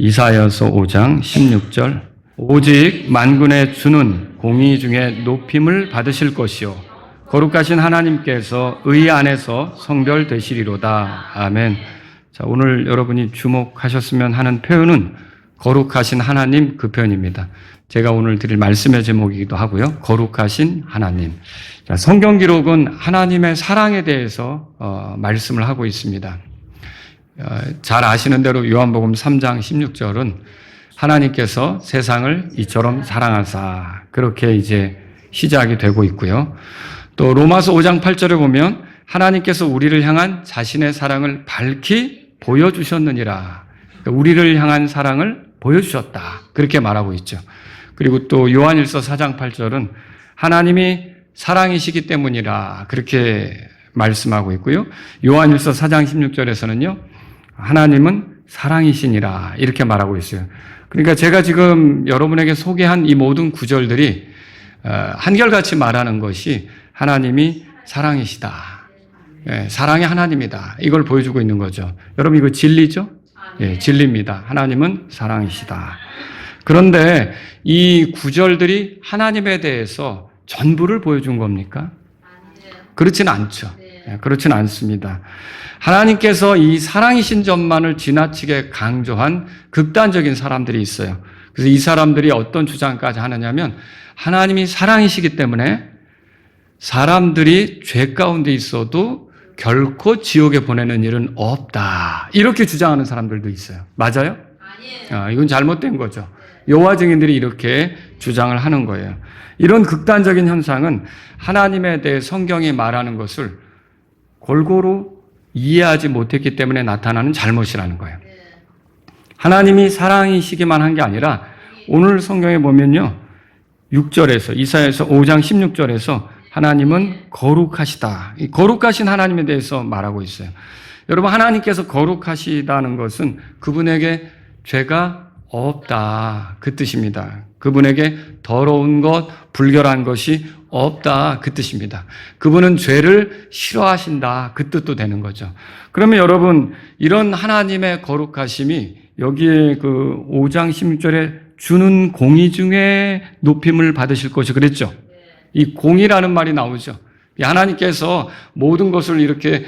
이사야서 5장 16절 오직 만군의 주는 공의 중에 높임을 받으실 것이요 거룩하신 하나님께서 의 안에서 성별되시리로다. 아멘. 자, 오늘 여러분이 주목하셨으면 하는 표현은 거룩하신 하나님, 그 표현입니다. 제가 오늘 드릴 말씀의 제목이기도 하고요. 거룩하신 하나님. 자, 성경 기록은 하나님의 사랑에 대해서 말씀을 하고 있습니다. 잘 아시는 대로 요한복음 3장 16절은 하나님께서 세상을 이처럼 사랑하사, 그렇게 이제 시작이 되고 있고요. 또 로마서 5장 8절에 보면 하나님께서 우리를 향한 자신의 사랑을 밝히 보여주셨느니라. 그러니까 우리를 향한 사랑을 보여주셨다, 그렇게 말하고 있죠. 그리고 또 요한일서 4장 8절은 하나님이 사랑이시기 때문이라, 그렇게 말씀하고 있고요. 요한일서 4장 16절에서는요 하나님은 사랑이시니라, 이렇게 말하고 있어요. 그러니까 제가 지금 여러분에게 소개한 이 모든 구절들이 한결같이 말하는 것이 하나님이 사랑이시다, 사랑의 하나님이다, 이걸 보여주고 있는 거죠. 여러분, 이거 진리죠? 예, 진리입니다. 하나님은 사랑이시다. 그런데 이 구절들이 하나님에 대해서 전부를 보여준 겁니까? 그렇지는 않죠. 그렇지는 않습니다. 하나님께서 이 사랑이신 점만을 지나치게 강조한 극단적인 사람들이 있어요. 그래서 이 사람들이 어떤 주장까지 하느냐면 하나님이 사랑이시기 때문에 사람들이 죄 가운데 있어도 결코 지옥에 보내는 일은 없다, 이렇게 주장하는 사람들도 있어요. 맞아요? 아니에요. 이건 잘못된 거죠. 여호와 증인들이 이렇게 주장을 하는 거예요. 이런 극단적인 현상은 하나님에 대해 성경이 말하는 것을 골고루 이해하지 못했기 때문에 나타나는 잘못이라는 거예요. 하나님이 사랑이시기만 한 게 아니라 오늘 성경에 보면요 6절에서 이사야서 5장 16절에서 하나님은 거룩하시다, 이 거룩하신 하나님에 대해서 말하고 있어요. 여러분, 하나님께서 거룩하시다는 것은 그분에게 죄가 없다, 그 뜻입니다. 그분에게 더러운 것, 불결한 것이 없다, 그 뜻입니다. 그분은 죄를 싫어하신다, 그 뜻도 되는 거죠. 그러면 여러분, 이런 하나님의 거룩하심이 여기에 그 5장 16절에 주는 공의 중에 높임을 받으실 것이, 그랬죠? 이 공의라는 말이 나오죠. 하나님께서 모든 것을 이렇게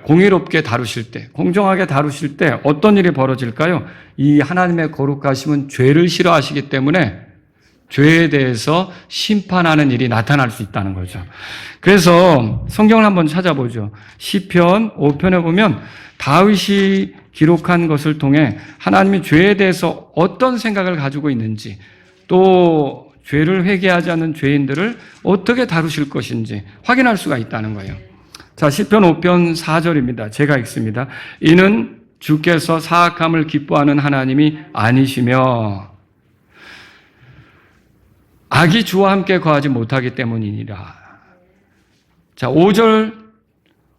공의롭게 다루실 때, 공정하게 다루실 때 어떤 일이 벌어질까요? 이 하나님의 거룩하심은 죄를 싫어하시기 때문에 죄에 대해서 심판하는 일이 나타날 수 있다는 거죠. 그래서 성경을 한번 찾아보죠. 시편 5편에 보면 다윗이 기록한 것을 통해 하나님이 죄에 대해서 어떤 생각을 가지고 있는지, 또 죄를 회개하지 않는 죄인들을 어떻게 다루실 것인지 확인할 수가 있다는 거예요. 자, 시편 5편 4절입니다. 제가 읽습니다. 이는 주께서 사악함을 기뻐하는 하나님이 아니시며 악이 주와 함께 거하지 못하기 때문이니라. 자, 5절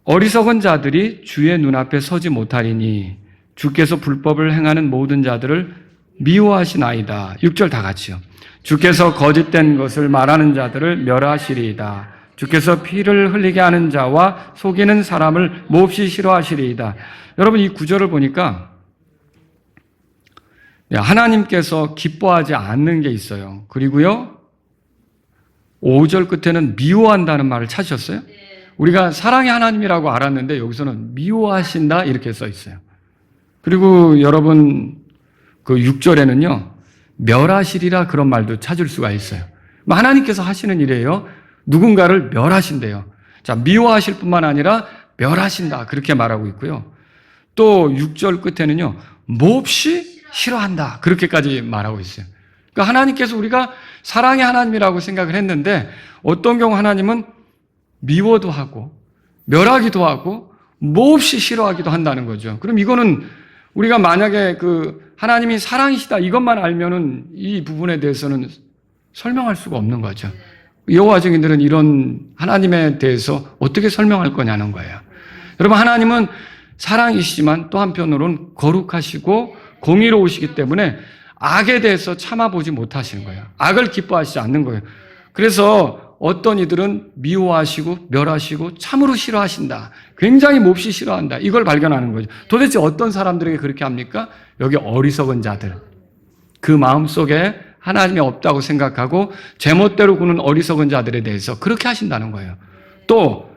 어리석은 자들이 주의 눈앞에 서지 못하리니 주께서 불법을 행하는 모든 자들을 미워하시나이다. 6절 다 같이요. 주께서 거짓된 것을 말하는 자들을 멸하시리이다. 주께서 피를 흘리게 하는 자와 속이는 사람을 몹시 싫어하시리이다. 여러분, 이 구절을 보니까 하나님께서 기뻐하지 않는 게 있어요. 그리고요 5절 끝에는 미워한다는 말을 찾으셨어요? 우리가 사랑의 하나님이라고 알았는데 여기서는 미워하신다, 이렇게 써 있어요. 그리고 여러분 그 6절에는요 멸하시리라, 그런 말도 찾을 수가 있어요. 하나님께서 하시는 일이에요. 누군가를 멸하신대요. 자, 미워하실 뿐만 아니라 멸하신다, 그렇게 말하고 있고요. 또 6절 끝에는요 몹시 싫어한다, 그렇게까지 말하고 있어요. 그러니까 하나님께서 우리가 사랑의 하나님이라고 생각을 했는데 어떤 경우 하나님은 미워도 하고 멸하기도 하고 몹시 싫어하기도 한다는 거죠. 그럼 이거는 우리가 만약에 그 하나님이 사랑이시다 이것만 알면은 이 부분에 대해서는 설명할 수가 없는 거죠. 여호와 증인들은 이런 하나님에 대해서 어떻게 설명할 거냐는 거예요. 여러분, 하나님은 사랑이시지만 또 한편으로는 거룩하시고 공의로우시기 때문에 악에 대해서 참아보지 못하시는 거예요. 악을 기뻐하시지 않는 거예요. 그래서 어떤 이들은 미워하시고 멸하시고 참으로 싫어하신다. 굉장히 몹시 싫어한다. 이걸 발견하는 거죠. 도대체 어떤 사람들에게 그렇게 합니까? 여기 어리석은 자들. 그 마음속에 하나님이 없다고 생각하고 제멋대로 구는 어리석은 자들에 대해서 그렇게 하신다는 거예요. 또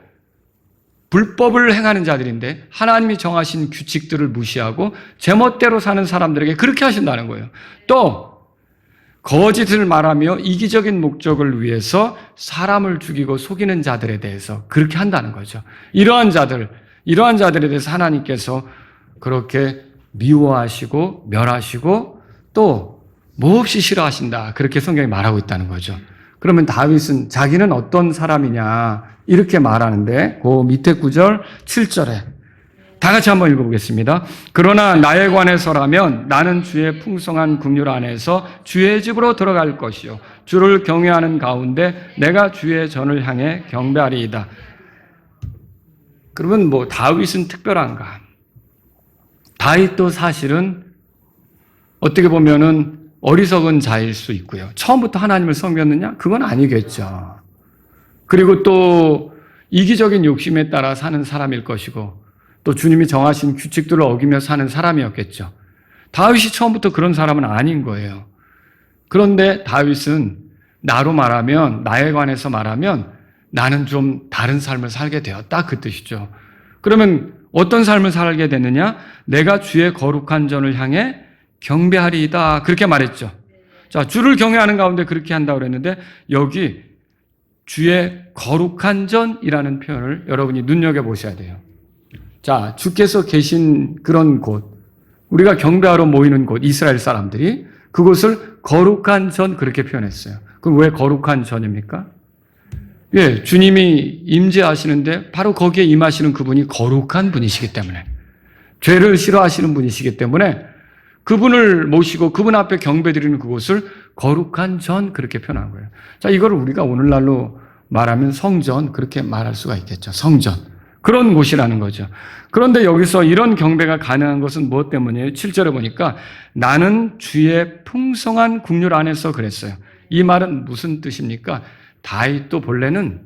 불법을 행하는 자들인데 하나님이 정하신 규칙들을 무시하고 제멋대로 사는 사람들에게 그렇게 하신다는 거예요. 또 거짓을 말하며 이기적인 목적을 위해서 사람을 죽이고 속이는 자들에 대해서 그렇게 한다는 거죠. 이러한 자들에 대해서 하나님께서 그렇게 미워하시고 멸하시고 또 몹시 싫어하신다. 그렇게 성경이 말하고 있다는 거죠. 그러면 다윗은 자기는 어떤 사람이냐 이렇게 말하는데 그 밑에 구절 7절에 다 같이 한번 읽어보겠습니다. 그러나 나에 관해서라면 나는 주의 풍성한 긍휼 안에서 주의 집으로 들어갈 것이요 주를 경외하는 가운데 내가 주의 전을 향해 경배하리이다. 그러면 다윗은 특별한가? 다윗도 사실은 어떻게 보면은 어리석은 자일 수 있고요. 처음부터 하나님을 섬겼느냐? 그건 아니겠죠. 그리고 또 이기적인 욕심에 따라 사는 사람일 것이고 또 주님이 정하신 규칙들을 어기며 사는 사람이었겠죠. 다윗이 처음부터 그런 사람은 아닌 거예요. 그런데 다윗은 나에 관해서 말하면 나는 좀 다른 삶을 살게 되었다 그 뜻이죠. 그러면 어떤 삶을 살게 됐느냐? 내가 주의 거룩한 전을 향해 경배하리이다 그렇게 말했죠. 자, 주를 경외하는 가운데 그렇게 한다고 그랬는데 여기 주의 거룩한 전이라는 표현을 여러분이 눈여겨보셔야 돼요. 자, 주께서 계신 그런 곳, 우리가 경배하러 모이는 곳, 이스라엘 사람들이 그곳을 거룩한 전 그렇게 표현했어요. 그럼 왜 거룩한 전입니까? 예, 주님이 임재하시는데 바로 거기에 임하시는 그분이 거룩한 분이시기 때문에 죄를 싫어하시는 분이시기 때문에 그분을 모시고 그분 앞에 경배드리는 그곳을 거룩한 전 그렇게 표현한 거예요. 자, 이걸 우리가 오늘날로 말하면 성전 그렇게 말할 수가 있겠죠. 성전. 그런 곳이라는 거죠. 그런데 여기서 이런 경배가 가능한 것은 무엇 때문이에요? 7절에 보니까 나는 주의 풍성한 긍휼 안에서 그랬어요. 이 말은 무슨 뜻입니까? 다윗도 본래는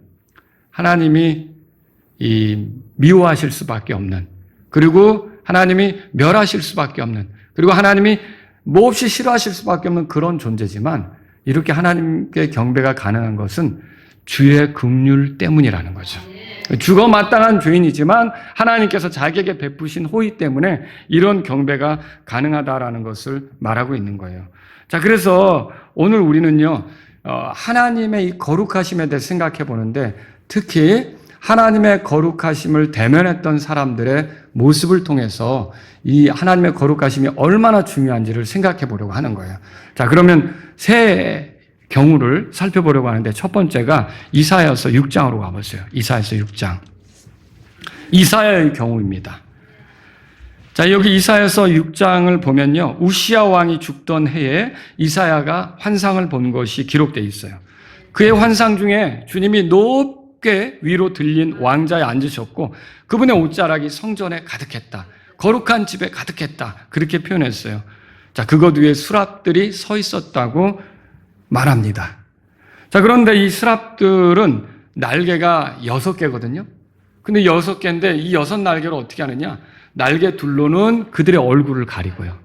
하나님이 미워하실 수밖에 없는 그리고 하나님이 멸하실 수밖에 없는 그리고 하나님이 몹시 싫어하실 수밖에 없는 그런 존재지만 이렇게 하나님께 경배가 가능한 것은 주의 긍휼 때문이라는 거죠. 죽어 마땅한 죄인이지만 하나님께서 자기에게 베푸신 호의 때문에 이런 경배가 가능하다라는 것을 말하고 있는 거예요. 자, 그래서 오늘 우리는요, 하나님의 이 거룩하심에 대해 생각해 보는데 특히 하나님의 거룩하심을 대면했던 사람들의 모습을 통해서 이 하나님의 거룩하심이 얼마나 중요한지를 생각해 보려고 하는 거예요. 자, 그러면 세 경우를 살펴보려고 하는데 첫 번째가 이사야서 6장으로 가보세요. 이사야서 6장. 이사야의 경우입니다. 자, 여기 이사야서 6장을 보면요. 우시야 왕이 죽던 해에 이사야가 환상을 본 것이 기록되어 있어요. 그의 환상 중에 주님이 높게 위로 들린 왕자에 앉으셨고 그분의 옷자락이 성전에 가득했다. 거룩한 집에 가득했다. 그렇게 표현했어요. 자, 그것 위에 수랍들이 서 있었다고 말합니다. 자, 그런데 이 수랍들은 날개가 6개거든요. 근데 6개인데 이 6날개로 어떻게 하느냐? 날개 둘로는 그들의 얼굴을 가리고요.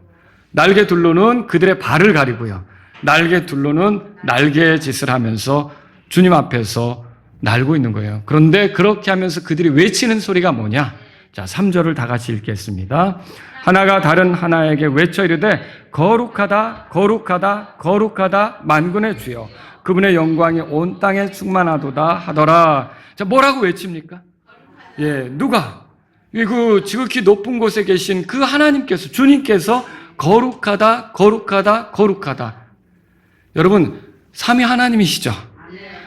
날개 둘로는 그들의 발을 가리고요. 날개 둘로는 날개의 짓을 하면서 주님 앞에서 날고 있는 거예요. 그런데 그렇게 하면서 그들이 외치는 소리가 뭐냐? 자, 3절을 다 같이 읽겠습니다. 하나가 다른 하나에게 외쳐 이르되 거룩하다 거룩하다 거룩하다 만군의 주여 그분의 영광이 온 땅에 충만하도다 하더라. 자, 뭐라고 외칩니까? 예, 누가? 그 지극히 높은 곳에 계신 그 하나님께서 주님께서 거룩하다 거룩하다 거룩하다. 여러분, 삼위 하나님이시죠.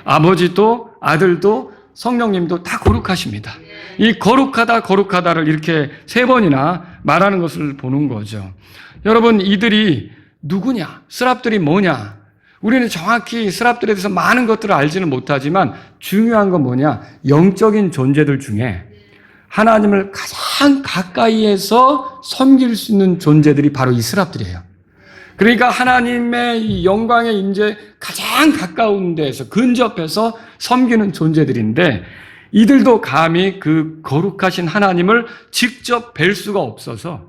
아버지도 아들도 성령님도 다 거룩하십니다. 이 거룩하다 거룩하다를 이렇게 3번이나 말하는 것을 보는 거죠. 여러분, 이들이 누구냐? 스랍들이 뭐냐? 우리는 정확히 스랍들에 대해서 많은 것들을 알지는 못하지만 중요한 건 뭐냐? 영적인 존재들 중에 하나님을 가장 가까이에서 섬길 수 있는 존재들이 바로 이 스랍들이에요. 그러니까 하나님의 이 영광의 임재 가장 가까운 데에서 근접해서 섬기는 존재들인데 이들도 감히 그 거룩하신 하나님을 직접 뵐 수가 없어서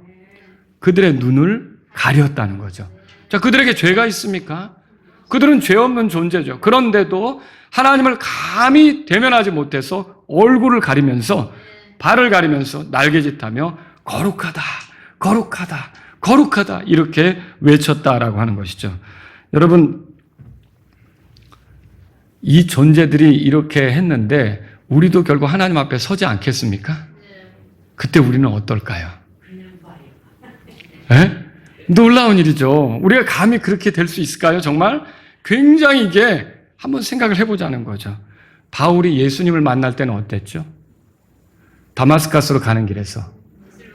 그들의 눈을 가렸다는 거죠. 자, 그들에게 죄가 있습니까? 그들은 죄 없는 존재죠. 그런데도 하나님을 감히 대면하지 못해서 얼굴을 가리면서 발을 가리면서 날개짓하며 거룩하다, 거룩하다, 거룩하다 이렇게 외쳤다라고 하는 것이죠. 여러분, 이 존재들이 이렇게 했는데 우리도 결국 하나님 앞에 서지 않겠습니까? 그때 우리는 어떨까요? 에? 놀라운 일이죠. 우리가 감히 그렇게 될 수 있을까요? 정말 굉장히 이게 한번 생각을 해보자는 거죠. 바울이 예수님을 만날 때는 어땠죠? 다마스커스로 가는 길에서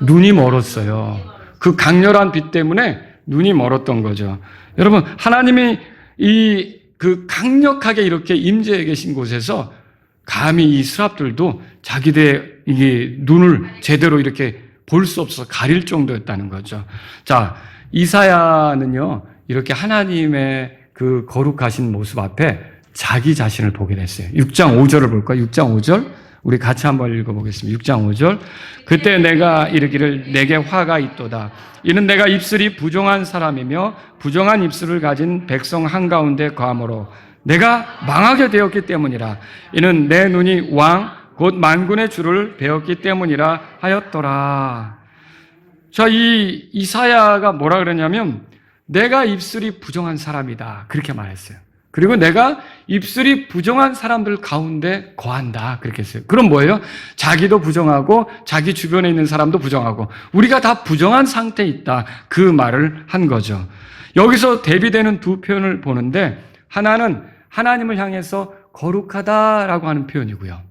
눈이 멀었어요. 그 강렬한 빛 때문에 눈이 멀었던 거죠. 여러분, 하나님이 그 강력하게 이렇게 임재해 계신 곳에서 감히 이 스랍들도 자기들의 이 눈을 제대로 이렇게 볼 수 없어서 가릴 정도였다는 거죠. 자, 이사야는요, 이렇게 하나님의 그 거룩하신 모습 앞에 자기 자신을 보게 됐어요. 6장 5절을 볼까요? 6장 5절. 우리 같이 한번 읽어보겠습니다. 6장 5절. 그때 내가 이르기를 내게 화가 있도다. 이는 내가 입술이 부정한 사람이며 부정한 입술을 가진 백성 한가운데 거함으로 내가 망하게 되었기 때문이라. 이는 내 눈이 왕 곧 만군의 주를 배웠기 때문이라 하였더라. 자, 이 이사야가 뭐라 그러냐면 내가 입술이 부정한 사람이다. 그렇게 말했어요. 그리고 내가 입술이 부정한 사람들 가운데 거한다. 그렇게 했어요. 그럼 뭐예요? 자기도 부정하고 자기 주변에 있는 사람도 부정하고 우리가 다 부정한 상태에 있다. 그 말을 한 거죠. 여기서 대비되는 두 표현을 보는데 하나는 하나님을 향해서 거룩하다라고 하는 표현이고요.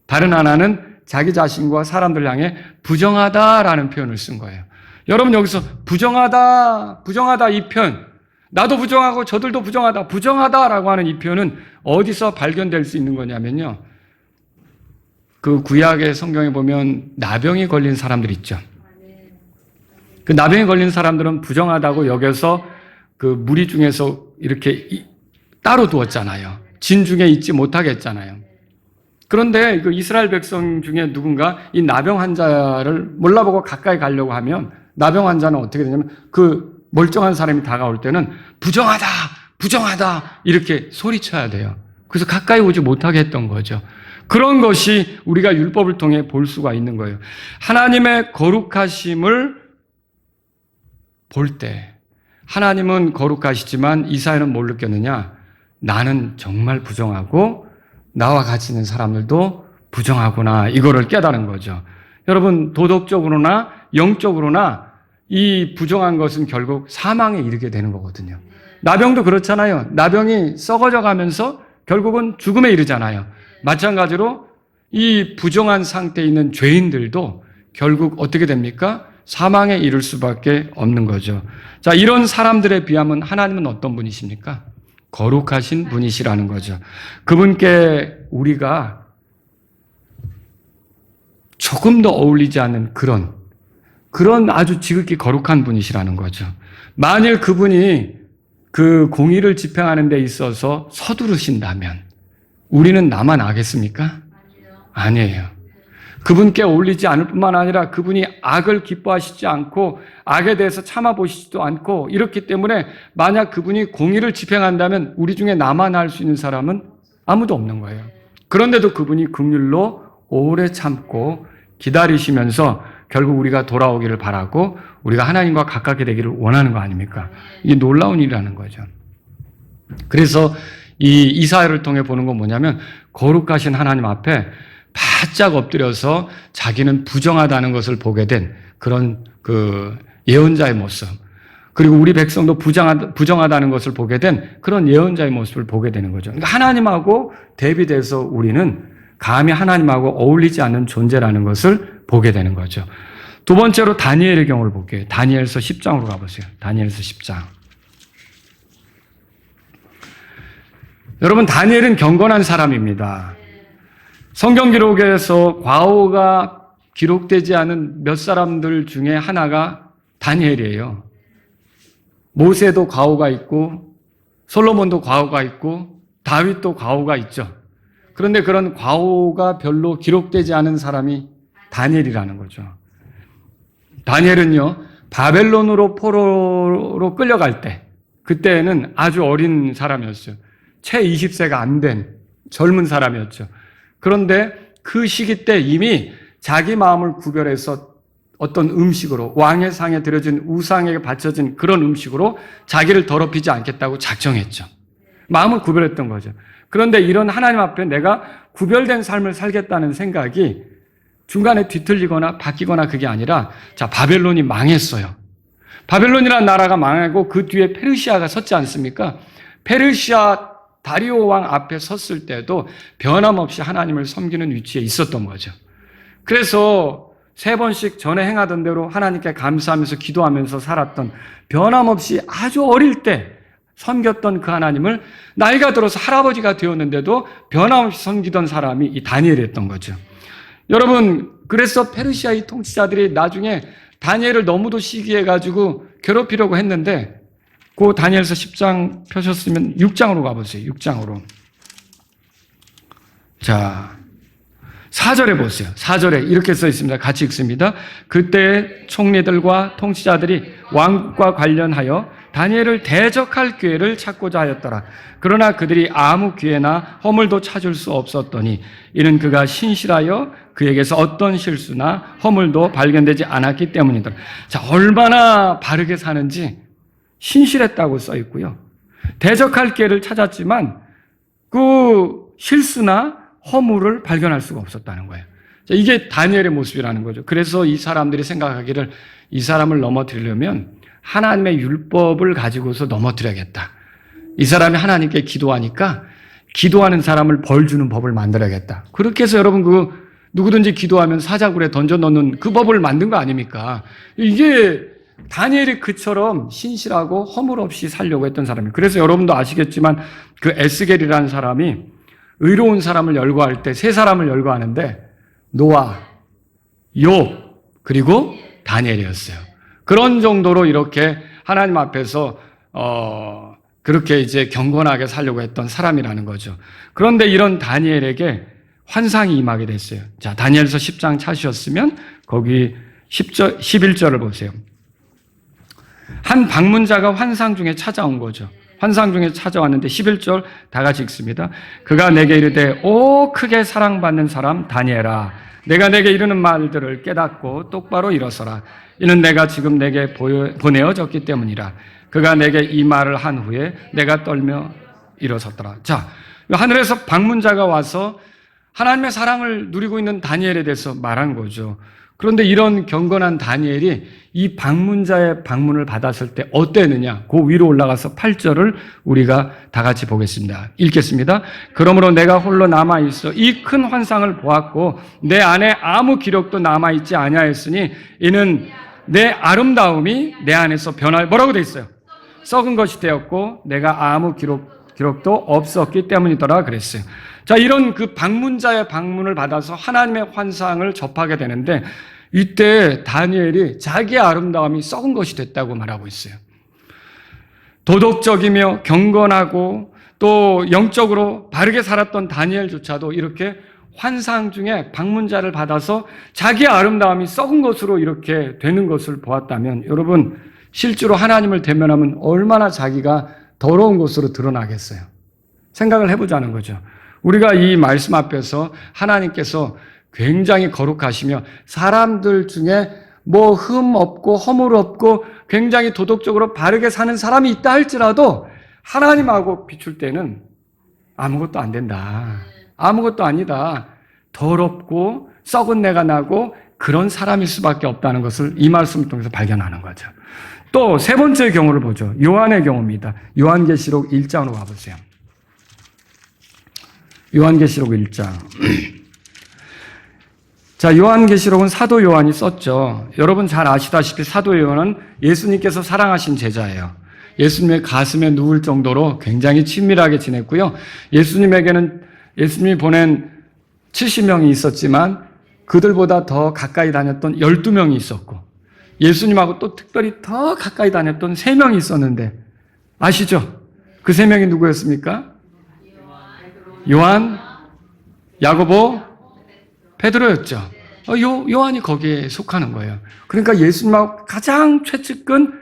다른 하나는 자기 자신과 사람들 향해 부정하다라는 표현을 쓴 거예요. 여러분 여기서 부정하다, 부정하다 이 표현, 나도 부정하고 저들도 부정하다, 부정하다라고 하는 이 표현은 어디서 발견될 수 있는 거냐면요. 그 구약의 성경에 보면 나병이 걸린 사람들 있죠. 그 나병이 걸린 사람들은 부정하다고 여겨서 그 무리 중에서 이렇게 따로 두었잖아요. 진 중에 있지 못하게 했잖아요. 그런데 그 이스라엘 백성 중에 누군가 이 나병 환자를 몰라보고 가까이 가려고 하면 나병 환자는 어떻게 되냐면 그 멀쩡한 사람이 다가올 때는 부정하다, 부정하다 이렇게 소리쳐야 돼요. 그래서 가까이 오지 못하게 했던 거죠. 그런 것이 우리가 율법을 통해 볼 수가 있는 거예요. 하나님의 거룩하심을 볼 때 하나님은 거룩하시지만 이사야는 뭘 느꼈느냐? 나는 정말 부정하고 나와 같이 있는 사람들도 부정하구나. 이거를 깨달은 거죠. 여러분 도덕적으로나 영적으로나 이 부정한 것은 결국 사망에 이르게 되는 거거든요. 나병도 그렇잖아요. 나병이 썩어져 가면서 결국은 죽음에 이르잖아요. 마찬가지로 이 부정한 상태에 있는 죄인들도 결국 어떻게 됩니까? 사망에 이를 수밖에 없는 거죠. 자, 이런 사람들에 비하면 하나님은 어떤 분이십니까? 거룩하신 분이시라는 거죠. 그분께 우리가 조금도 어울리지 않는 그런 아주 지극히 거룩한 분이시라는 거죠. 만일 그분이 그 공의를 집행하는 데 있어서 서두르신다면 우리는 나만 아겠습니까? 아니에요. 그분께 어울리지 않을 뿐만 아니라 그분이 악을 기뻐하시지 않고 악에 대해서 참아보시지도 않고 이렇기 때문에 만약 그분이 공의를 집행한다면 우리 중에 나만 할 수 있는 사람은 아무도 없는 거예요. 그런데도 그분이 긍휼로 오래 참고 기다리시면서 결국 우리가 돌아오기를 바라고 우리가 하나님과 가깝게 되기를 원하는 거 아닙니까? 이게 놀라운 일이라는 거죠. 그래서 이 이사야를 통해 보는 건 뭐냐면 거룩하신 하나님 앞에 바짝 엎드려서 자기는 부정하다는 것을 보게 된 그런 그 예언자의 모습, 그리고 우리 백성도 부정하다는 것을 보게 된 그런 예언자의 모습을 보게 되는 거죠. 그러니까 하나님하고 대비돼서 우리는 감히 하나님하고 어울리지 않는 존재라는 것을 보게 되는 거죠. 두 번째로 다니엘의 경우를 볼게요. 다니엘서 10장으로 가보세요. 다니엘서 10장. 여러분, 다니엘은 경건한 사람입니다. 성경 기록에서 과오가 기록되지 않은 몇 사람들 중에 하나가 다니엘이에요. 모세도 과오가 있고 솔로몬도 과오가 있고 다윗도 과오가 있죠. 그런데 그런 과오가 별로 기록되지 않은 사람이 다니엘이라는 거죠. 다니엘은요, 바벨론으로 포로로 끌려갈 때, 그때는 아주 어린 사람이었어요. 채 20세가 안 된 젊은 사람이었죠. 그런데 그 시기 때 이미 자기 마음을 구별해서 어떤 음식으로, 왕의 상에 드려진 우상에게 바쳐진 그런 음식으로 자기를 더럽히지 않겠다고 작정했죠. 마음을 구별했던 거죠. 그런데 이런 하나님 앞에 내가 구별된 삶을 살겠다는 생각이 중간에 뒤틀리거나 바뀌거나 그게 아니라, 자, 바벨론이 망했어요. 바벨론이라는 나라가 망하고 그 뒤에 페르시아가 섰지 않습니까? 페르시아 다리오 왕 앞에 섰을 때도 변함없이 하나님을 섬기는 위치에 있었던 거죠. 그래서 3번씩 전에 행하던 대로 하나님께 감사하면서 기도하면서 살았던, 변함없이 아주 어릴 때 섬겼던 그 하나님을 나이가 들어서 할아버지가 되었는데도 변함없이 섬기던 사람이 이 다니엘이었던 거죠. 여러분, 그래서 페르시아의 통치자들이 나중에 다니엘을 너무도 시기해가지고 괴롭히려고 했는데, 그 다니엘서 10장 펴셨으면 6장으로 가보세요. 6장으로. 자, 4절에 보세요. 4절에 이렇게 써 있습니다. 같이 읽습니다. 그때 총리들과 통치자들이 왕국과 관련하여 다니엘을 대적할 기회를 찾고자 하였더라. 그러나 그들이 아무 기회나 허물도 찾을 수 없었더니 이는 그가 신실하여 그에게서 어떤 실수나 허물도 발견되지 않았기 때문이더라. 자, 얼마나 바르게 사는지 신실했다고 써 있고요. 대적할 기회를 찾았지만 그 실수나 허물을 발견할 수가 없었다는 거예요. 자, 이게 다니엘의 모습이라는 거죠. 그래서 이 사람들이 생각하기를, 이 사람을 넘어뜨리려면 하나님의 율법을 가지고서 넘어뜨려야겠다. 이 사람이 하나님께 기도하니까 기도하는 사람을 벌 주는 법을 만들어야겠다. 그렇게 해서 여러분, 누구든지 기도하면 사자굴에 던져 넣는 그 법을 만든 거 아닙니까? 이게 다니엘이 그처럼 신실하고 허물 없이 살려고 했던 사람이에요. 그래서 여러분도 아시겠지만 그 에스겔이라는 사람이 의로운 사람을 열거할 때 3사람을 열거하는데 노아, 욥, 그리고 다니엘이었어요. 그런 정도로 이렇게 하나님 앞에서 그렇게 이제 경건하게 살려고 했던 사람이라는 거죠. 그런데 이런 다니엘에게 환상이 임하게 됐어요. 자, 다니엘서 10장 찾으셨으면 거기 11절을 보세요. 한 방문자가 환상 중에 찾아온 거죠. 환상 중에 찾아왔는데 11절 다 같이 읽습니다. 그가 내게 이르되 오 크게 사랑받는 사람 다니엘아, 내가 내게 이르는 말들을 깨닫고 똑바로 일어서라. 이는 내가 지금 내게 보내어졌기 때문이라. 그가 내게 이 말을 한 후에 내가 떨며 일어섰더라. 자, 하늘에서 방문자가 와서 하나님의 사랑을 누리고 있는 다니엘에 대해서 말한 거죠. 그런데 이런 경건한 다니엘이 이 방문자의 방문을 받았을 때 어땠느냐? 그 위로 올라가서 8절을 우리가 다 같이 보겠습니다. 읽겠습니다. 그러므로 내가 홀로 남아있어 이 큰 환상을 보았고 내 안에 아무 기록도 남아있지 아니하였으니 이는 내 아름다움이 내 안에서 변하여 뭐라고 돼 있어요? 썩은 것이 되었고 내가 아무 기록도 없었기 때문이더라 그랬어요. 자, 이런 그 방문자의 방문을 받아서 하나님의 환상을 접하게 되는데 이때 다니엘이 자기의 아름다움이 썩은 것이 됐다고 말하고 있어요. 도덕적이며 경건하고 또 영적으로 바르게 살았던 다니엘조차도 이렇게 환상 중에 방문자를 받아서 자기의 아름다움이 썩은 것으로 이렇게 되는 것을 보았다면 여러분, 실제로 하나님을 대면하면 얼마나 자기가 더러운 것으로 드러나겠어요. 생각을 해보자는 거죠. 우리가 이 말씀 앞에서 하나님께서 굉장히 거룩하시며 사람들 중에 뭐 흠 없고 허물 없고 굉장히 도덕적으로 바르게 사는 사람이 있다 할지라도 하나님하고 비출 때는 아무것도 안 된다. 아무것도 아니다. 더럽고 썩은 내가 나고 그런 사람일 수밖에 없다는 것을 이 말씀을 통해서 발견하는 거죠. 또 3번째 경우를 보죠. 요한의 경우입니다. 요한계시록 1장으로 가보세요. 요한계시록 1장. 자, 요한계시록은 사도 요한이 썼죠. 여러분 잘 아시다시피 사도 요한은 예수님께서 사랑하신 제자예요. 예수님의 가슴에 누울 정도로 굉장히 친밀하게 지냈고요. 예수님에게는 예수님이 보낸 70명이 있었지만 그들보다 더 가까이 다녔던 12명이 있었고 예수님하고 또 특별히 더 가까이 다녔던 3명이 있었는데 아시죠? 그 3명이 누구였습니까? 요한, 야고보, 베드로였죠. 요한이 거기에 속하는 거예요. 그러니까 예수님하고 가장 최측근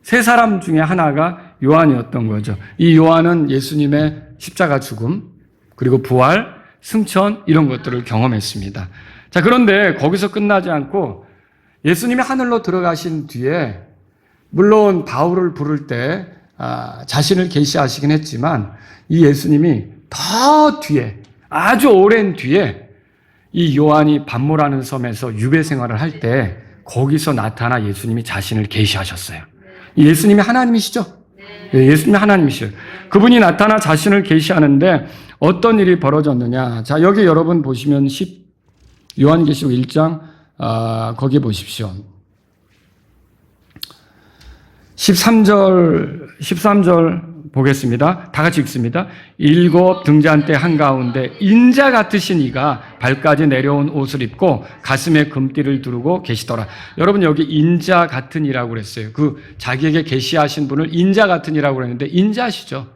3사람 중에 하나가 요한이었던 거죠. 이 요한은 예수님의 십자가 죽음, 그리고 부활, 승천 이런 것들을 경험했습니다. 자, 그런데 거기서 끝나지 않고 예수님이 하늘로 들어가신 뒤에 물론 바울을 부를 때 자신을 계시하시긴 했지만 이 예수님이 더 뒤에 아주 오랜 뒤에 이 요한이 반모라는 섬에서 유배 생활을 할 때 거기서 나타나 예수님이 자신을 계시하셨어요. 예수님이 하나님이시죠? 네, 예수님이 하나님이시죠. 그분이 나타나 자신을 계시하는데 어떤 일이 벌어졌느냐. 자, 여기 여러분 보시면 요한계시록 1장 거기 보십시오. 13절 보겠습니다. 다 같이 읽습니다. 7 등잔대 한가운데 인자 같으신 이가 발까지 내려온 옷을 입고 가슴에 금띠를 두르고 계시더라. 여러분 여기 인자 같은 이라고 그랬어요. 그 자기에게 계시하신 분을 인자 같은 이라고 그랬는데 인자시죠.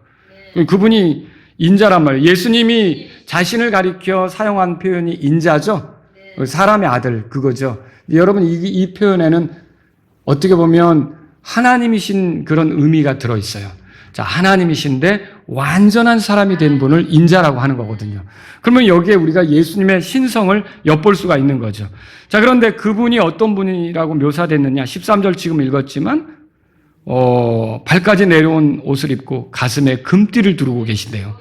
그분이 인자란 말이에요. 예수님이 자신을 가리켜 사용한 표현이 인자죠. 사람의 아들 그거죠. 여러분 이 표현에는 어떻게 보면 하나님이신 그런 의미가 들어있어요. 자, 하나님이신데 완전한 사람이 된 분을 인자라고 하는 거거든요. 그러면 여기에 우리가 예수님의 신성을 엿볼 수가 있는 거죠. 자, 그런데 그분이 어떤 분이라고 묘사됐느냐. 13절 지금 읽었지만 발까지 내려온 옷을 입고 가슴에 금띠를 두르고 계신데요.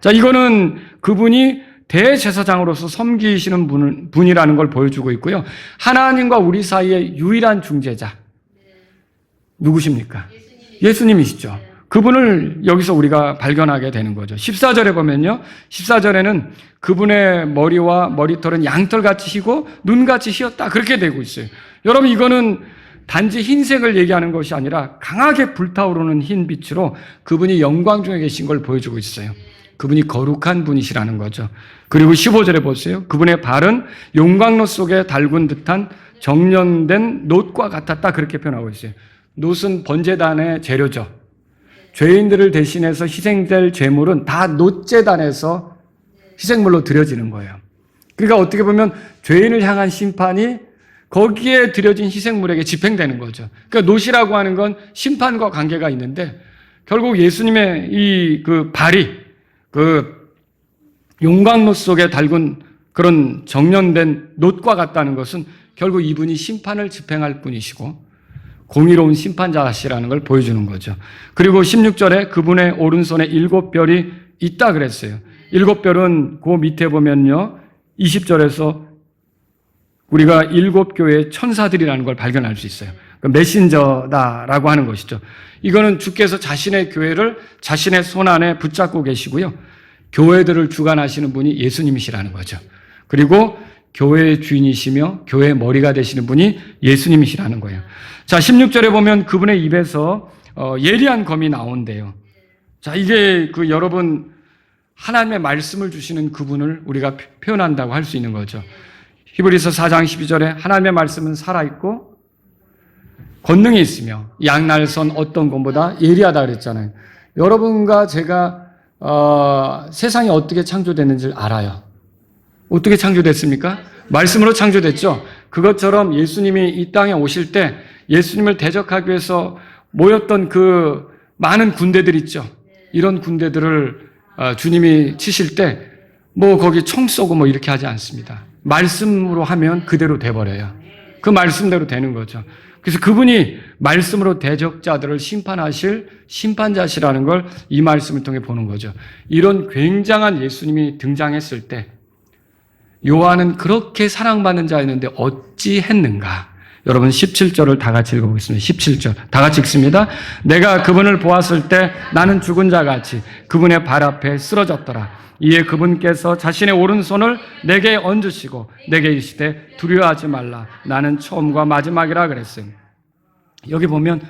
자, 이거는 그분이 대제사장으로서 섬기시는 분이라는 걸 보여주고 있고요. 하나님과 우리 사이의 유일한 중재자. 누구십니까? 예수님이시죠. 그분을 여기서 우리가 발견하게 되는 거죠. 14절에 보면요. 14절에는 그분의 머리와 머리털은 양털같이 희고 눈같이 희었다. 그렇게 되고 있어요. 여러분 이거는 단지 흰색을 얘기하는 것이 아니라 강하게 불타오르는 흰 빛으로 그분이 영광 중에 계신 걸 보여주고 있어요. 그분이 거룩한 분이시라는 거죠. 그리고 15절에 보세요. 그분의 발은 용광로 속에 달군 듯한 정련된 놋과 같았다. 그렇게 표현하고 있어요. 놋은 번제단의 재료죠. 죄인들을 대신해서 희생될 제물은 다 놋제단에서 희생물로 드려지는 거예요. 그러니까 어떻게 보면 죄인을 향한 심판이 거기에 드려진 희생물에게 집행되는 거죠. 그러니까 놋이라고 하는 건 심판과 관계가 있는데 결국 예수님의 이 그 발이 그 용광로 속에 달군 그런 정련된 놋과 같다는 것은 결국 이분이 심판을 집행할 분이시고 공의로운 심판자시라는 걸 보여주는 거죠. 그리고 16절에 그분의 오른손에 7별이 있다 그랬어요. 7별은 그 밑에 보면요. 20절에서 우리가 7교회의 천사들이라는 걸 발견할 수 있어요. 메신저다라고 하는 것이죠. 이거는 주께서 자신의 교회를 자신의 손 안에 붙잡고 계시고요. 교회들을 주관하시는 분이 예수님이시라는 거죠. 그리고 교회의 주인이시며 교회의 머리가 되시는 분이 예수님이시라는 거예요. 자, 16절에 보면 그분의 입에서 예리한 검이 나온대요. 자, 이게 여러분 하나님의 말씀을 주시는 그분을 우리가 표현한다고 할 수 있는 거죠. 히브리서 4장 12절에 하나님의 말씀은 살아있고 권능이 있으며 양날선 어떤 검보다 예리하다 그랬잖아요. 여러분과 제가 세상이 어떻게 창조됐는지를 알아요. 어떻게 창조됐습니까? 말씀으로 창조됐죠. 그것처럼 예수님이 이 땅에 오실 때 예수님을 대적하기 위해서 모였던 그 많은 군대들 있죠. 이런 군대들을 주님이 치실 때 거기 총 쏘고 이렇게 하지 않습니다. 말씀으로 하면 그대로 돼버려요. 그 말씀대로 되는 거죠. 그래서 그분이 말씀으로 대적자들을 심판하실 심판자시라는 걸 이 말씀을 통해 보는 거죠. 이런 굉장한 예수님이 등장했을 때 요한은 그렇게 사랑받는 자였는데 어찌 했는가? 여러분 17절을 다 같이 읽어보겠습니다. 17절 다 같이 읽습니다. 내가 그분을 보았을 때 나는 죽은 자같이 그분의 발 앞에 쓰러졌더라. 이에 그분께서 자신의 오른손을 내게 얹으시고 내게 이르시되 두려워하지 말라. 나는 처음과 마지막이라 그랬어요. 여기 보면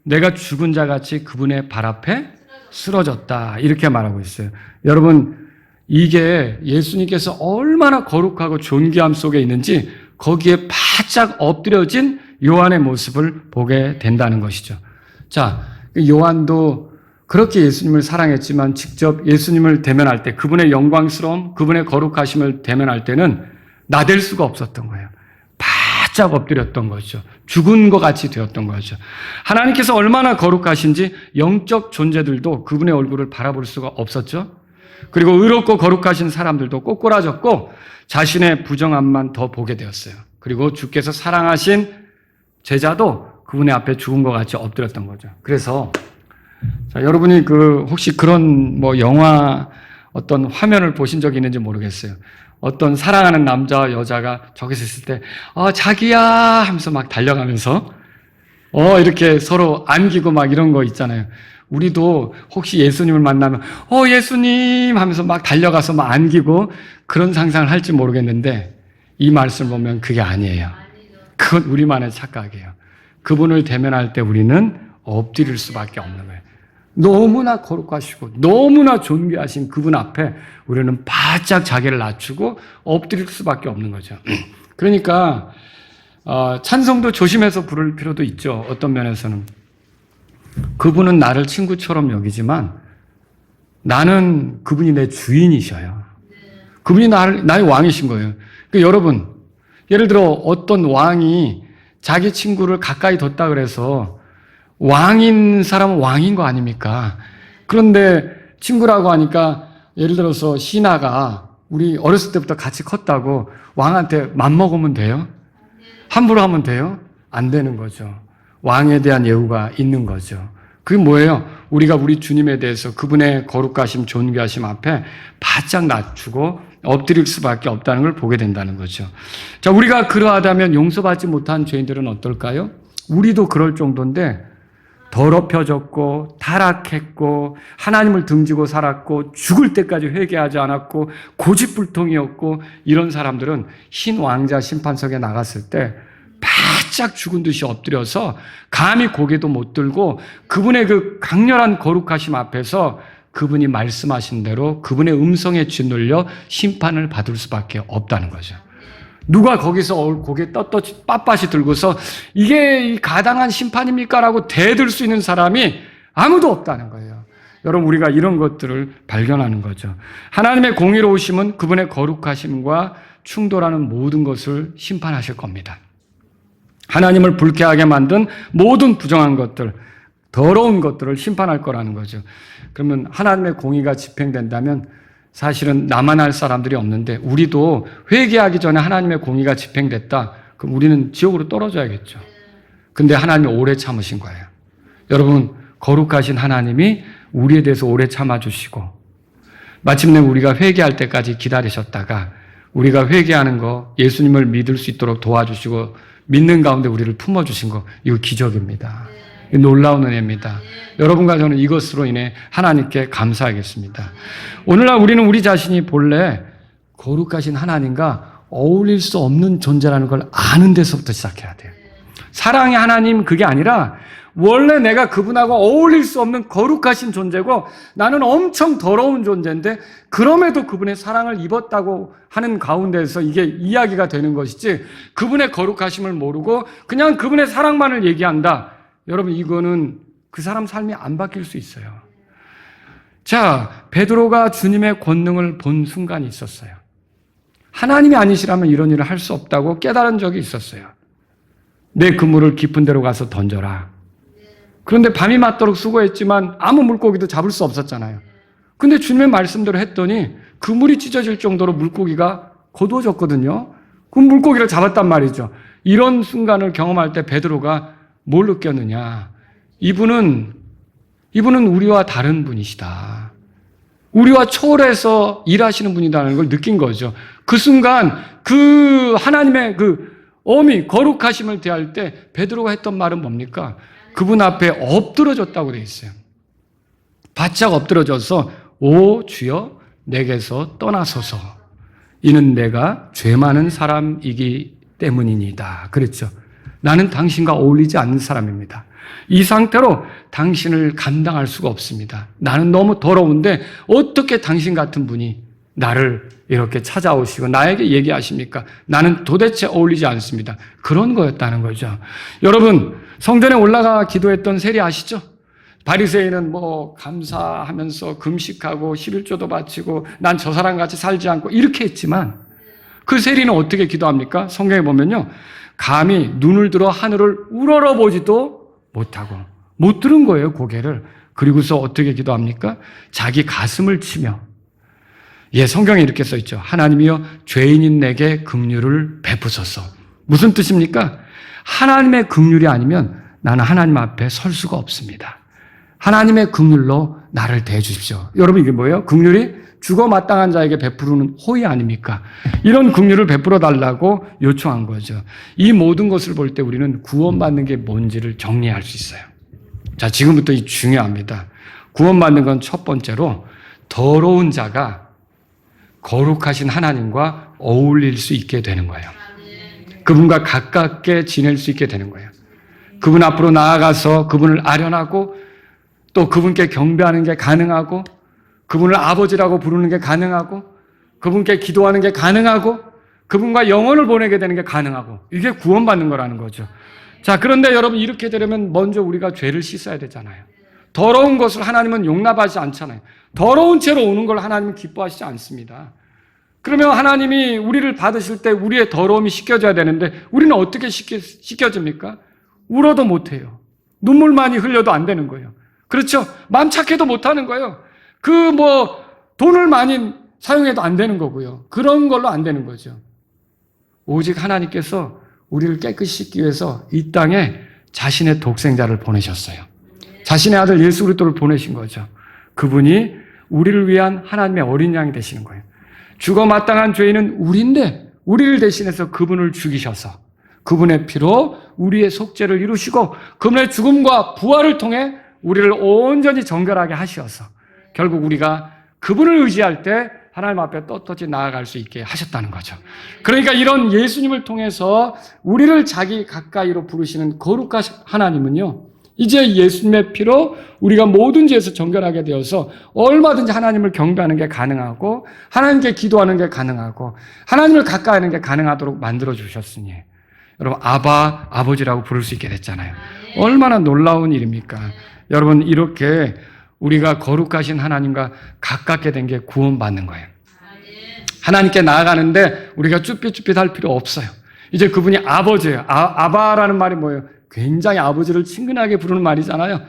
내가 죽은 자같이 그분의 발 앞에 쓰러졌다. 이렇게 말하고 있어요. 여러분 이게 예수님께서 얼마나 거룩하고 존귀함 속에 있는지 거기에 바짝 엎드려진 요한의 모습을 보게 된다는 것이죠. 자, 요한도 그렇게 예수님을 사랑했지만 직접 예수님을 대면할 때 그분의 영광스러움, 그분의 거룩하심을 대면할 때는 나댈 수가 없었던 거예요. 바짝 엎드렸던 거죠. 죽은 것 같이 되었던 거죠. 하나님께서 얼마나 거룩하신지 영적 존재들도 그분의 얼굴을 바라볼 수가 없었죠. 그리고 의롭고 거룩하신 사람들도 꼬꾸라졌고 자신의 부정함만 더 보게 되었어요. 그리고 주께서 사랑하신 제자도 그분의 앞에 죽은 것 같이 엎드렸던 거죠. 그래서 자, 여러분이 혹시 그런 영화 어떤 화면을 보신 적이 있는지 모르겠어요. 어떤 사랑하는 남자와 여자가 저기서 있을 때, 자기야 하면서 막 달려가면서, 이렇게 서로 안기고 막 이런 거 있잖아요. 우리도 혹시 예수님을 만나면, 예수님 하면서 막 달려가서 막 안기고 그런 상상을 할지 모르겠는데, 이 말씀을 보면 그게 아니에요. 그건 우리만의 착각이에요. 그분을 대면할 때 우리는 엎드릴 수밖에 없는 거예요. 너무나 거룩하시고 너무나 존귀하신 그분 앞에 우리는 바짝 자기를 낮추고 엎드릴 수밖에 없는 거죠. 그러니까 찬송도 조심해서 부를 필요도 있죠. 어떤 면에서는 그분은 나를 친구처럼 여기지만 나는 그분이 내 주인이셔요. 그분이 나의 왕이신 거예요. 그러니까 여러분, 예를 들어 어떤 왕이 자기 친구를 가까이 뒀다 그래서 왕인 사람은 왕인 거 아닙니까? 그런데 친구라고 하니까 예를 들어서 신하가 우리 어렸을 때부터 같이 컸다고 왕한테 맘먹으면 돼요? 함부로 하면 돼요? 안 되는 거죠. 왕에 대한 예우가 있는 거죠. 그게 뭐예요? 우리가 우리 주님에 대해서 그분의 거룩하심, 존귀하심 앞에 바짝 낮추고 엎드릴 수밖에 없다는 걸 보게 된다는 거죠. 자, 우리가 그러하다면 용서받지 못한 죄인들은 어떨까요? 우리도 그럴 정도인데 더럽혀졌고 타락했고 하나님을 등지고 살았고 죽을 때까지 회개하지 않았고 고집불통이었고 이런 사람들은 흰 왕자 심판석에 나갔을 때 바짝 죽은 듯이 엎드려서 감히 고개도 못 들고 그분의 그 강렬한 거룩하심 앞에서 그분이 말씀하신 대로 그분의 음성에 짓눌려 심판을 받을 수밖에 없다는 거죠. 누가 거기서 고개 떳떳이 빳빳이 들고서 이게 가당한 심판입니까? 라고 대들 수 있는 사람이 아무도 없다는 거예요. 여러분, 우리가 이런 것들을 발견하는 거죠. 하나님의 공의로우심은 그분의 거룩하심과 충돌하는 모든 것을 심판하실 겁니다. 하나님을 불쾌하게 만든 모든 부정한 것들, 더러운 것들을 심판할 거라는 거죠. 그러면 하나님의 공의가 집행된다면 사실은 나만 할 사람들이 없는데 우리도 회개하기 전에 하나님의 공의가 집행됐다. 그럼 우리는 지옥으로 떨어져야겠죠. 근데 하나님이 오래 참으신 거예요. 여러분, 거룩하신 하나님이 우리에 대해서 오래 참아주시고 마침내 우리가 회개할 때까지 기다리셨다가 우리가 회개하는 거 예수님을 믿을 수 있도록 도와주시고 믿는 가운데 우리를 품어주신 거, 이거 기적입니다. 놀라운 은혜입니다. 여러분과 저는 이것으로 인해 하나님께 감사하겠습니다. 오늘날 우리는 우리 자신이 본래 거룩하신 하나님과 어울릴 수 없는 존재라는 걸 아는 데서부터 시작해야 돼요. 사랑의 하나님 그게 아니라 원래 내가 그분하고 어울릴 수 없는 거룩하신 존재고 나는 엄청 더러운 존재인데 그럼에도 그분의 사랑을 입었다고 하는 가운데서 이게 이야기가 되는 것이지 그분의 거룩하심을 모르고 그냥 그분의 사랑만을 얘기한다. 여러분, 이거는 그 사람 삶이 안 바뀔 수 있어요. 자, 베드로가 주님의 권능을 본 순간이 있었어요. 하나님이 아니시라면 이런 일을 할 수 없다고 깨달은 적이 있었어요. 내 그물을 깊은 데로 가서 던져라. 그런데 밤이 맞도록 수고했지만 아무 물고기도 잡을 수 없었잖아요. 근데 주님의 말씀대로 했더니 그물이 찢어질 정도로 물고기가 거두어졌거든요. 그 물고기를 잡았단 말이죠. 이런 순간을 경험할 때 베드로가 뭘 느꼈느냐? 이분은 우리와 다른 분이시다. 우리와 초월해서 일하시는 분이라는 걸 느낀 거죠. 그 순간 그 하나님의 그 어미 거룩하심을 대할 때 베드로가 했던 말은 뭡니까? 그분 앞에 엎드러졌다고 되어 있어요. 바짝 엎드러져서 오 주여 내게서 떠나소서. 이는 내가 죄 많은 사람이기 때문이니다. 그랬죠. 나는 당신과 어울리지 않는 사람입니다. 이 상태로 당신을 감당할 수가 없습니다. 나는 너무 더러운데 어떻게 당신 같은 분이 나를 이렇게 찾아오시고 나에게 얘기하십니까? 나는 도대체 어울리지 않습니다. 그런 거였다는 거죠. 여러분, 성전에 올라가 기도했던 세리 아시죠? 바리새인은 뭐 감사하면서 금식하고 11조도 바치고 난 저 사람 같이 살지 않고 이렇게 했지만 그 세리는 어떻게 기도합니까? 성경에 보면요, 감히 눈을 들어 하늘을 우러러보지도 못하고 못 들은 거예요, 고개를. 그리고서 어떻게 기도합니까? 자기 가슴을 치며, 성경에 이렇게 써 있죠. 하나님이여 죄인인 내게 긍휼을 베푸소서. 무슨 뜻입니까? 하나님의 긍휼이 아니면 나는 하나님 앞에 설 수가 없습니다. 하나님의 긍휼로 나를 대해주십시오. 여러분, 이게 뭐예요? 긍휼이 죽어 마땅한 자에게 베푸는 호의 아닙니까? 이런 긍휼을 베풀어 달라고 요청한 거죠. 이 모든 것을 볼 때 우리는 구원받는 게 뭔지를 정리할 수 있어요. 자, 지금부터 이 중요합니다. 구원받는 건 첫 번째로 더러운 자가 거룩하신 하나님과 어울릴 수 있게 되는 거예요. 그분과 가깝게 지낼 수 있게 되는 거예요. 그분 앞으로 나아가서 그분을 아련하고 또 그분께 경배하는 게 가능하고 그분을 아버지라고 부르는 게 가능하고 그분께 기도하는 게 가능하고 그분과 영혼을 보내게 되는 게 가능하고 이게 구원받는 거라는 거죠. 자, 그런데 여러분, 이렇게 되려면 먼저 우리가 죄를 씻어야 되잖아요. 더러운 것을 하나님은 용납하지 않잖아요. 더러운 채로 오는 걸 하나님은 기뻐하시지 않습니다. 그러면 하나님이 우리를 받으실 때 우리의 더러움이 씻겨져야 되는데 우리는 어떻게 씻겨집니까? 울어도 못해요. 눈물 많이 흘려도 안 되는 거예요. 그렇죠? 마음 착해도 못하는 거예요. 돈을 많이 사용해도 안 되는 거고요. 그런 걸로 안 되는 거죠. 오직 하나님께서 우리를 깨끗이 씻기 위해서 이 땅에 자신의 독생자를 보내셨어요. 자신의 아들 예수 그리스도를 보내신 거죠. 그분이 우리를 위한 하나님의 어린 양이 되시는 거예요. 죽어 마땅한 죄인은 우리인데 우리를 대신해서 그분을 죽이셔서 그분의 피로 우리의 속죄를 이루시고 그분의 죽음과 부활을 통해 우리를 온전히 정결하게 하셔서 결국 우리가 그분을 의지할 때 하나님 앞에 떳떳이 나아갈 수 있게 하셨다는 거죠. 그러니까 이런 예수님을 통해서 우리를 자기 가까이로 부르시는 거룩하신 하나님은요, 이제 예수님의 피로 우리가 모든 죄에서 정결하게 되어서 얼마든지 하나님을 경배하는 게 가능하고 하나님께 기도하는 게 가능하고 하나님을 가까이 하는 게 가능하도록 만들어 주셨으니 여러분, 아버지라고 부를 수 있게 됐잖아요. 얼마나 놀라운 일입니까? 여러분, 이렇게 우리가 거룩하신 하나님과 가깝게 된 게 구원받는 거예요. 하나님께 나아가는데 우리가 쭈삣쭈삣 할 필요 없어요. 이제 그분이 아버지예요. 아바라는 말이 뭐예요? 굉장히 아버지를 친근하게 부르는 말이잖아요.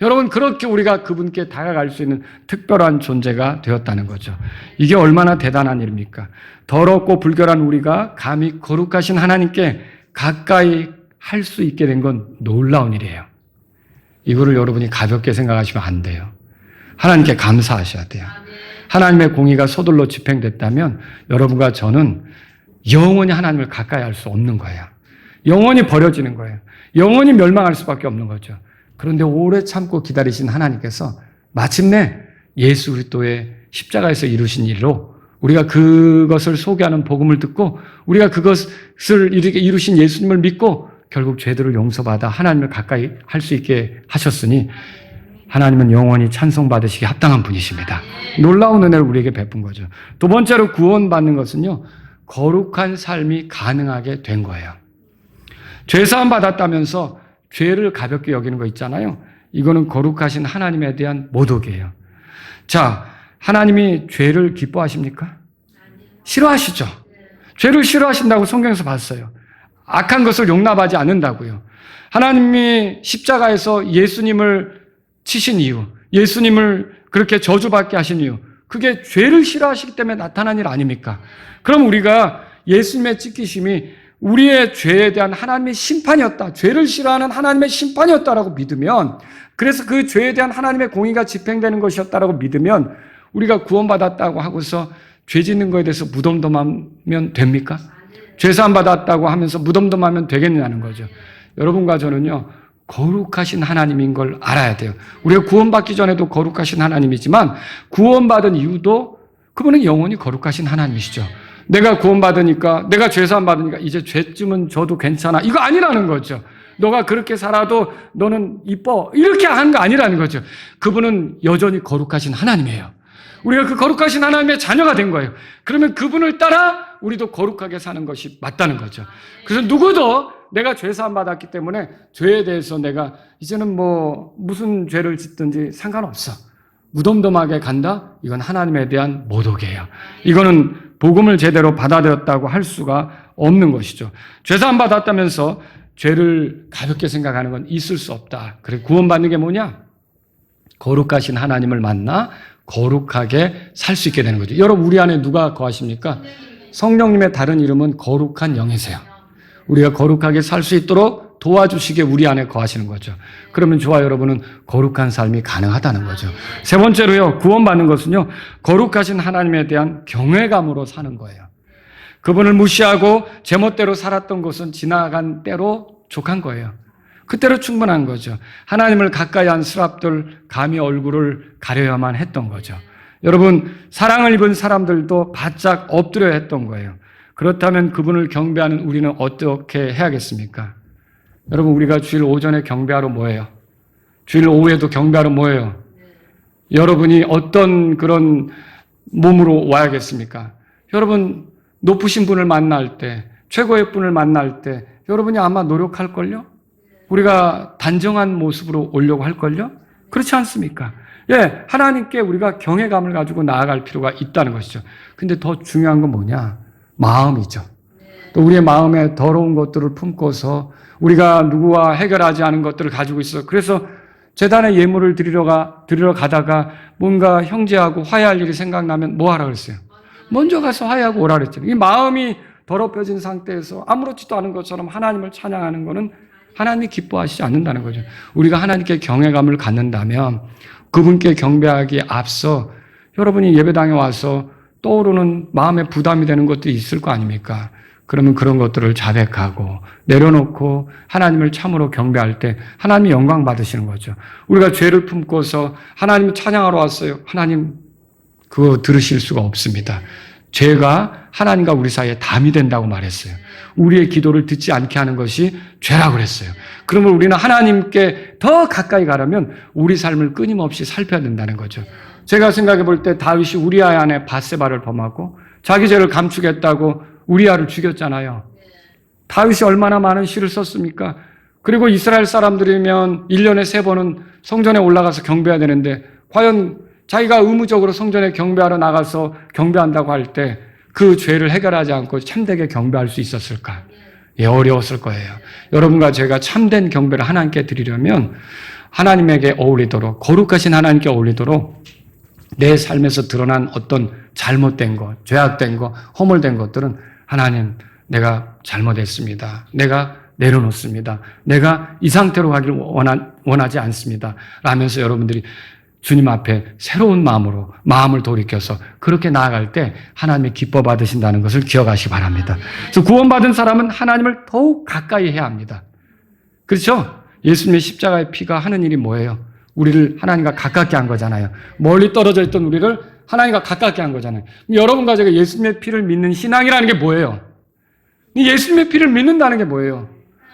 여러분, 그렇게 우리가 그분께 다가갈 수 있는 특별한 존재가 되었다는 거죠. 이게 얼마나 대단한 일입니까? 더럽고 불결한 우리가 감히 거룩하신 하나님께 가까이 할 수 있게 된 건 놀라운 일이에요. 이거를 여러분이 가볍게 생각하시면 안 돼요. 하나님께 감사하셔야 돼요. 하나님의 공의가 서둘러 집행됐다면 여러분과 저는 영원히 하나님을 가까이 할 수 없는 거예요. 영원히 버려지는 거예요. 영원히 멸망할 수밖에 없는 거죠. 그런데 오래 참고 기다리신 하나님께서 마침내 예수 그리스도의 십자가에서 이루신 일로 우리가 그것을 소개하는 복음을 듣고 우리가 그것을 이렇게 이루신 예수님을 믿고 결국 죄들을 용서받아 하나님을 가까이 할 수 있게 하셨으니 하나님은 영원히 찬송받으시기 합당한 분이십니다. 놀라운 은혜를 우리에게 베푼 거죠. 두 번째로 구원받는 것은요, 거룩한 삶이 가능하게 된 거예요. 죄사함 받았다면서 죄를 가볍게 여기는 거 있잖아요. 이거는 거룩하신 하나님에 대한 모독이에요. 자, 하나님이 죄를 기뻐하십니까? 싫어하시죠. 죄를 싫어하신다고 성경에서 봤어요. 악한 것을 용납하지 않는다고요. 하나님이 십자가에서 예수님을 치신 이유, 예수님을 그렇게 저주받게 하신 이유, 그게 죄를 싫어하시기 때문에 나타난 일 아닙니까? 그럼 우리가 예수님의 찢기심이 우리의 죄에 대한 하나님의 심판이었다, 죄를 싫어하는 하나님의 심판이었다라고 믿으면, 그래서 그 죄에 대한 하나님의 공의가 집행되는 것이었다라고 믿으면 우리가 구원받았다고 하고서 죄 짓는 거에 대해서 무덤덤하면 됩니까? 죄사함 받았다고 하면서 무덤덤하면 되겠냐는 거죠. 여러분과 저는요, 거룩하신 하나님인 걸 알아야 돼요. 우리가 구원받기 전에도 거룩하신 하나님이지만 구원받은 이유도 그분은 영원히 거룩하신 하나님이시죠. 내가 구원받으니까, 내가 죄사함 받으니까 이제 죄쯤은 져도 괜찮아, 이거 아니라는 거죠. 너가 그렇게 살아도 너는 이뻐, 이렇게 하는 거 아니라는 거죠. 그분은 여전히 거룩하신 하나님이에요. 우리가 그 거룩하신 하나님의 자녀가 된 거예요. 그러면 그분을 따라 우리도 거룩하게 사는 것이 맞다는 거죠. 그래서 누구도 내가 죄사함 받았기 때문에 죄에 대해서 내가 이제는 무슨 죄를 짓든지 상관없어, 무덤덤하게 간다? 이건 하나님에 대한 모독이에요. 이거는 복음을 제대로 받아들였다고 할 수가 없는 것이죠. 죄사함 받았다면서 죄를 가볍게 생각하는 건 있을 수 없다. 그래, 구원받는 게 뭐냐? 거룩하신 하나님을 만나 거룩하게 살 수 있게 되는 거죠. 여러분, 우리 안에 누가 거하십니까? 성령님의 다른 이름은 거룩한 영이세요. 우리가 거룩하게 살 수 있도록 도와주시게 우리 안에 거하시는 거죠. 그러면 저와 여러분은 거룩한 삶이 가능하다는 거죠. 세 번째로요, 구원받는 것은요, 거룩하신 하나님에 대한 경외감으로 사는 거예요. 그분을 무시하고 제멋대로 살았던 것은 지나간 때로 족한 거예요. 그때로 충분한 거죠. 하나님을 가까이 한 스랍들 감히 얼굴을 가려야만 했던 거죠. 여러분, 사랑을 입은 사람들도 바짝 엎드려야 했던 거예요. 그렇다면 그분을 경배하는 우리는 어떻게 해야겠습니까? 여러분, 우리가 주일 오전에 경배하러 뭐예요? 주일 오후에도 경배하러 뭐예요? 여러분이 어떤 그런 몸으로 와야겠습니까? 여러분, 높으신 분을 만날 때, 최고의 분을 만날 때 여러분이 아마 노력할걸요? 우리가 단정한 모습으로 오려고 할걸요? 그렇지 않습니까? 예, 하나님께 우리가 경외감을 가지고 나아갈 필요가 있다는 것이죠. 근데 더 중요한 건 뭐냐? 마음이죠. 또 우리의 마음에 더러운 것들을 품고서 우리가 누구와 해결하지 않은 것들을 가지고 있어. 그래서 제단에 예물을 드리러 가다가 뭔가 형제하고 화해할 일이 생각나면 뭐 하라 그랬어요? 먼저 가서 화해하고 오라 그랬잖아요. 이 마음이 더럽혀진 상태에서 아무렇지도 않은 것처럼 하나님을 찬양하는 것은 하나님이 기뻐하시지 않는다는 거죠. 우리가 하나님께 경외감을 갖는다면 그분께 경배하기에 앞서 여러분이 예배당에 와서 떠오르는 마음에 부담이 되는 것들이 있을 거 아닙니까? 그러면 그런 것들을 자백하고 내려놓고 하나님을 참으로 경배할 때 하나님이 영광 받으시는 거죠. 우리가 죄를 품고서 하나님을 찬양하러 왔어요. 하나님 그거 들으실 수가 없습니다. 죄가 하나님과 우리 사이에 담이 된다고 말했어요. 우리의 기도를 듣지 않게 하는 것이 죄라고 그랬어요. 그러면 우리는 하나님께 더 가까이 가려면 우리 삶을 끊임없이 살펴야 된다는 거죠. 제가 생각해 볼 때 다윗이 우리아 안에 밧세바를 범하고 자기 죄를 감추겠다고 우리아를 죽였잖아요. 다윗이 얼마나 많은 시를 썼습니까? 그리고 이스라엘 사람들이면 1년에 3번은 성전에 올라가서 경배해야 되는데 과연 자기가 의무적으로 성전에 경배하러 나가서 경배한다고 할 때 그 죄를 해결하지 않고 참되게 경배할 수 있었을까? 예, 어려웠을 거예요. 여러분과 제가 참된 경배를 하나님께 드리려면 하나님에게 어울리도록, 거룩하신 하나님께 어울리도록 내 삶에서 드러난 어떤 잘못된 것, 죄악된 것, 허물된 것들은 하나님, 내가 잘못했습니다. 내가 내려놓습니다. 내가 이 상태로 가기를 원하지 않습니다. 라면서 여러분들이 주님 앞에 새로운 마음으로 마음을 돌이켜서 그렇게 나아갈 때 하나님이 기뻐 받으신다는 것을 기억하시기 바랍니다. 그래서 구원받은 사람은 하나님을 더욱 가까이 해야 합니다. 그렇죠? 예수님의 십자가의 피가 하는 일이 뭐예요? 우리를 하나님과 가깝게 한 거잖아요. 멀리 떨어져 있던 우리를 하나님과 가깝게 한 거잖아요. 여러분과 제가 예수님의 피를 믿는 신앙이라는 게 뭐예요? 예수님의 피를 믿는다는 게 뭐예요?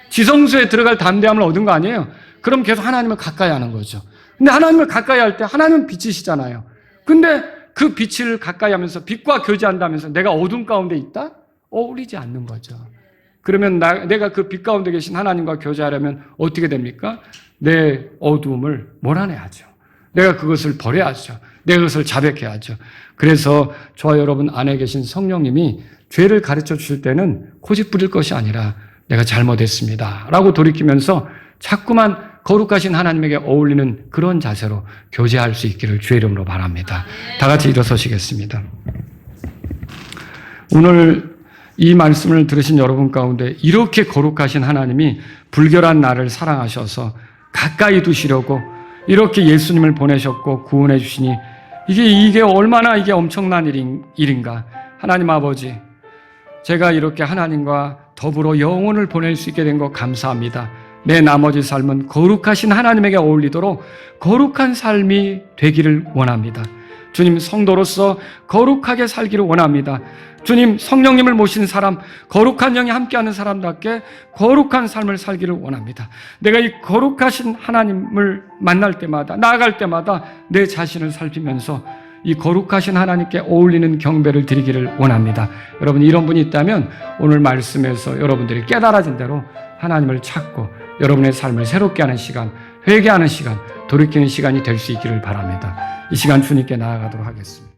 지성소에 들어갈 담대함을 얻은 거 아니에요? 그럼 계속 하나님을 가까이 하는 거죠. 근데 하나님을 가까이 할 때 하나님은 빛이시잖아요. 근데 그 빛을 가까이 하면서 빛과 교제한다면서 내가 어둠 가운데 있다? 어울리지 않는 거죠. 그러면 내가 그 빛 가운데 계신 하나님과 교제하려면 어떻게 됩니까? 내 어두움을 몰아내야죠. 내가 그것을 버려야죠. 내가 그것을 자백해야죠. 그래서 저와 여러분 안에 계신 성령님이 죄를 가르쳐 주실 때는 고집 부릴 것이 아니라 내가 잘못했습니다 라고 돌이키면서 자꾸만 거룩하신 하나님에게 어울리는 그런 자세로 교제할 수 있기를 주의 이름으로 바랍니다. 다 같이 일어서시겠습니다. 오늘 이 말씀을 들으신 여러분 가운데 이렇게 거룩하신 하나님이 불결한 나를 사랑하셔서 가까이 두시려고 이렇게 예수님을 보내셨고 구원해 주시니 이게 얼마나 이게 엄청난 일인가. 하나님 아버지, 제가 이렇게 하나님과 더불어 영혼을 보낼 수 있게 된 것 감사합니다. 내 나머지 삶은 거룩하신 하나님에게 어울리도록 거룩한 삶이 되기를 원합니다. 주님, 성도로서 거룩하게 살기를 원합니다. 주님, 성령님을 모신 사람, 거룩한 영이 함께하는 사람답게 거룩한 삶을 살기를 원합니다. 내가 이 거룩하신 하나님을 만날 때마다, 나아갈 때마다 내 자신을 살피면서 이 거룩하신 하나님께 어울리는 경배를 드리기를 원합니다. 여러분 이런 분이 있다면 오늘 말씀에서 여러분들이 깨달아진 대로 하나님을 찾고 여러분의 삶을 새롭게 하는 시간, 회개하는 시간, 돌이키는 시간이 될 수 있기를 바랍니다. 이 시간 주님께 나아가도록 하겠습니다.